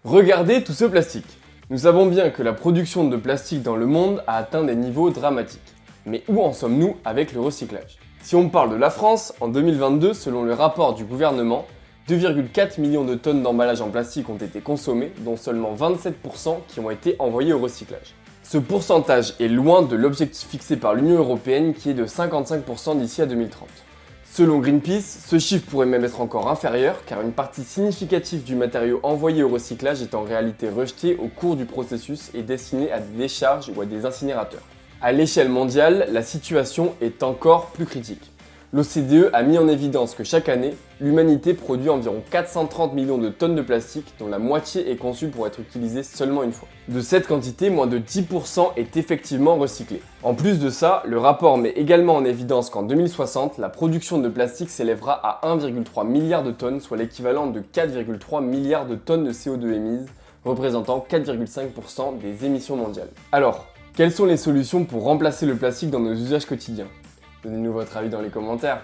Regardez tout ce plastique. Nous savons bien que la production de plastique dans le monde a atteint des niveaux dramatiques. Mais où en sommes-nous avec le recyclage? Si on parle de la France, en 2022, selon le rapport du gouvernement, 2,4 millions de tonnes d'emballages en plastique ont été consommées, dont seulement 27% qui ont été envoyés au recyclage. Ce pourcentage est loin de l'objectif fixé par l'Union européenne qui est de 55% d'ici à 2030. Selon Greenpeace, ce chiffre pourrait même être encore inférieur car une partie significative du matériau envoyé au recyclage est en réalité rejeté au cours du processus et destiné à des décharges ou à des incinérateurs. À l'échelle mondiale, la situation est encore plus critique. L'OCDE a mis en évidence que chaque année, l'humanité produit environ 430 millions de tonnes de plastique, dont la moitié est conçue pour être utilisée seulement une fois. De cette quantité, moins de 10% est effectivement recyclé. En plus de ça, le rapport met également en évidence qu'en 2060, la production de plastique s'élèvera à 1,3 milliard de tonnes, soit l'équivalent de 4,3 milliards de tonnes de CO2 émises, représentant 4,5% des émissions mondiales. Alors, quelles sont les solutions pour remplacer le plastique dans nos usages quotidiens? Donnez-nous votre avis dans les commentaires.